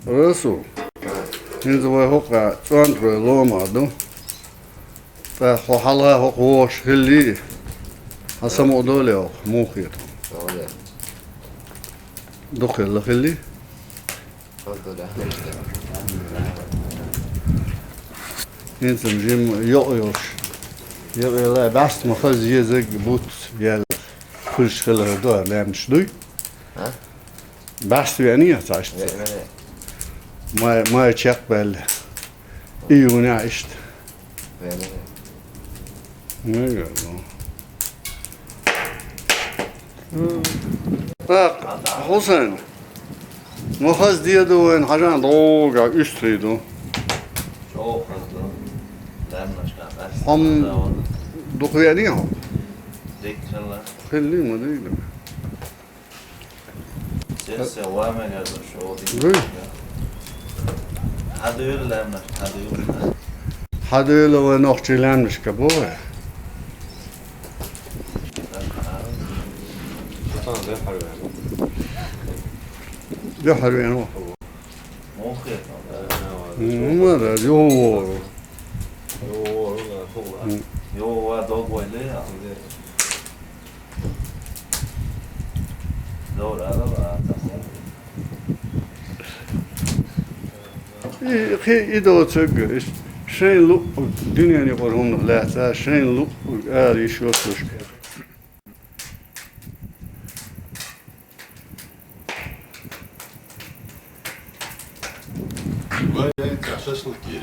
Rasu, in the way hoka, Sandra Loma, do. The Hohala Hosh Hilly, Asamodoleo, Mokit. Dokel Hilly. In some Jim Yoyosh. You're best because years boot yell push hiller door, Lamsdu. Best you any attached. ما يتشقبل يونايشت حسن مخز ديدو ان حاجان روغا اشتريدو هم دقيانيهم خلي ما ديدو سياسة وامن يا شو دي Hade öyle lämnar, hade öyle ve nohçilenmiş ki bu. Det har du en år. Men det jo. Jo, dag var det ja. Då där var İdo çögü. Şeyin lu dünyanı korhum lehta şeyin lu ari şu tuş.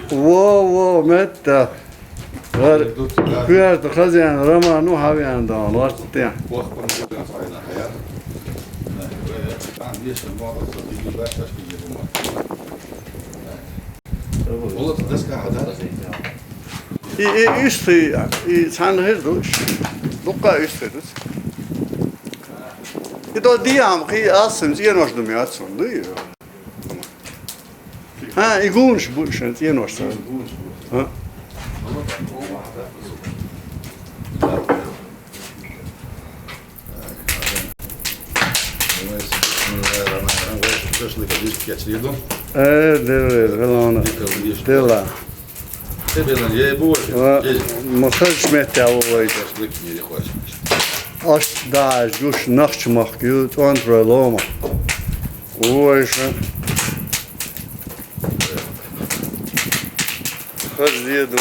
Wow, metta. Var kuyardı kazyan ramanu haviyandan varttı ya. İşte sen hırdır. Dukka işteriz. İdo diyam ki asım yenoşdum ya sondu ya. Ha, igunş bu işin yenoşdu. Ha. Evet, gelana. Dela. Masaj mette avlaydı. Aş da juş nakçmak yut antraloma. O işe. Hız diyedu.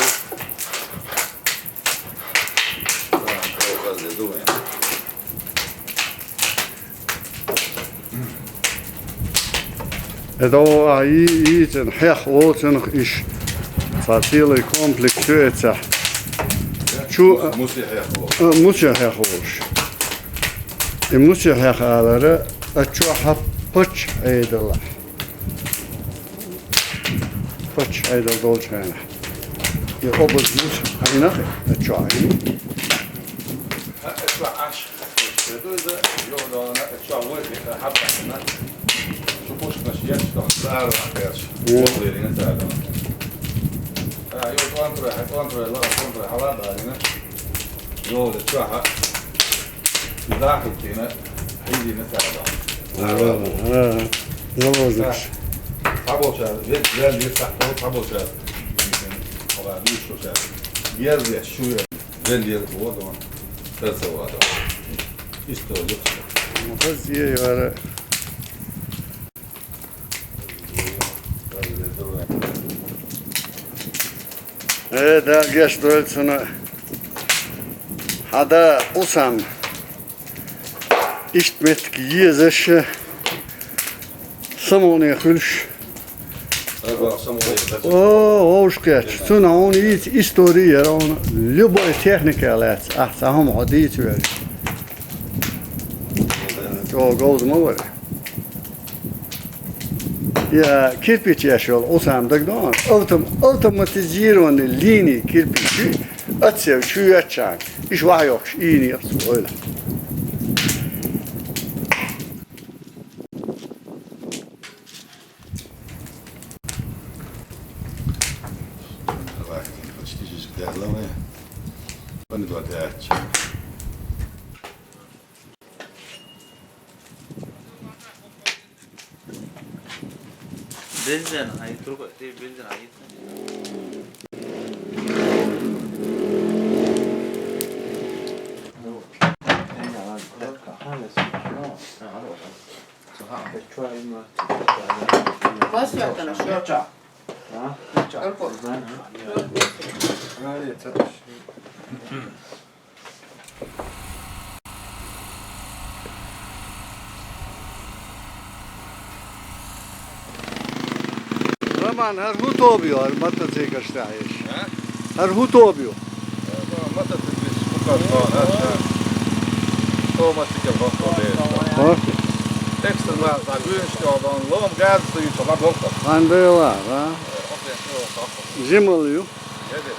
Edo aí ten hech oten iş fatile komplexuetsa. Şu musya hech olmuş. Musya hech alara açu hapıç eydalar. Pıç eydal dolçayna. Ya obuz mus ayna açu ayna. Açu aş. Dolayısıyla yolda açu var hapına. Şu boş başıya çıkıyor. Sağ ol arkadaş. Yollarına sağ ol. Yok antre la kontra hava da yine. Yolda çığa. Dahil yine. Haydi ne sağ ol. Ne olacak? Taboça, ver bir saklı taboça. Valla bir şu şey. Yer ya şu yer. Ben yer bu adam. Terse bu adam. İşte olacak. Kız iyi var. Evet, geç doyulsuna. Hada usam. İştmetki yiyezeşi. Samoni hülş. Hadi akşam oraya. О, ушкач. Цуна он история, он любой техника лет. Ах, сам ходить вер. То гоуз мовер. Я кирпич yaşıyor. O samdıktan otomatizirованный линии кирпичи atsev şu yaşan. İş var yok. İyi niyet öyle. Hani bu ateş. Benzin ayı turuk benzin ayı. Bas yaptın şu. Roman her hut oluyor. Mata çekersteyiş. Her hut oluyor. Mata tepkiş bu kadar. Otomatik yapalım. Texten var da günstådan lång gräns så ut som var borta. Ben de var ha. Och det är så saker. Jim oluyor. Ja det.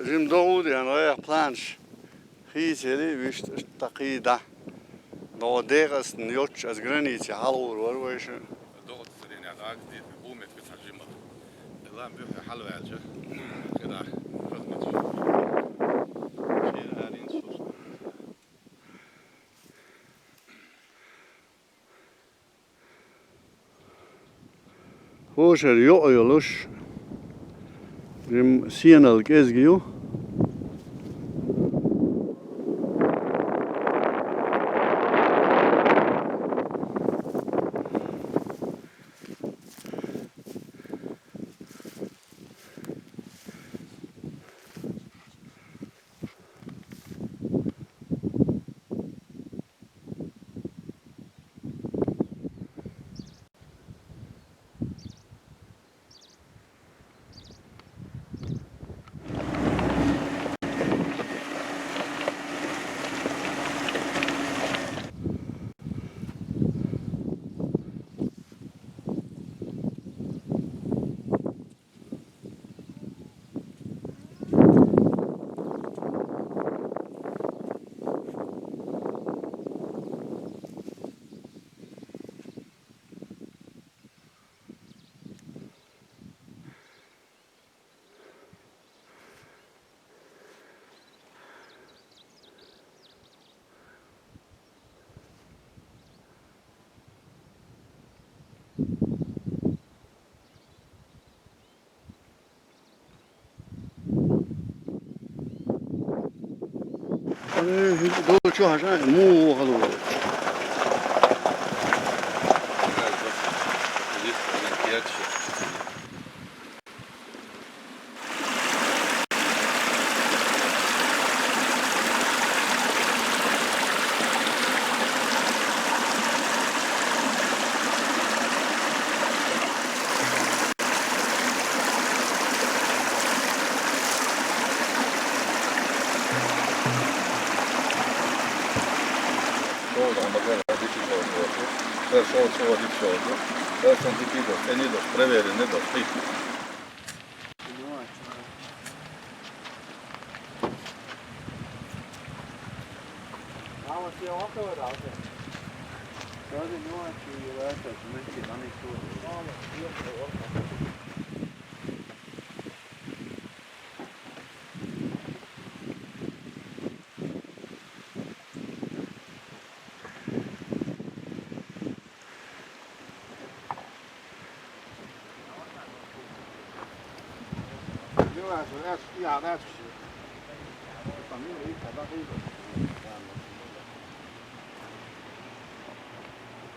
Jim Davud yani o planş. Hizeli vist takida. Då deras njöts as granice halvor var şu. ضغط السرير يعني عادي قومت بتحجمها الآن بيحكي حلوة يا جا كده خدمت شيء هارين صوص Hoşer yoyuluş. Jim sienal gezgiyor. 都就好像木哈喽。另外是俺家咱吃，上面有一块大黑子。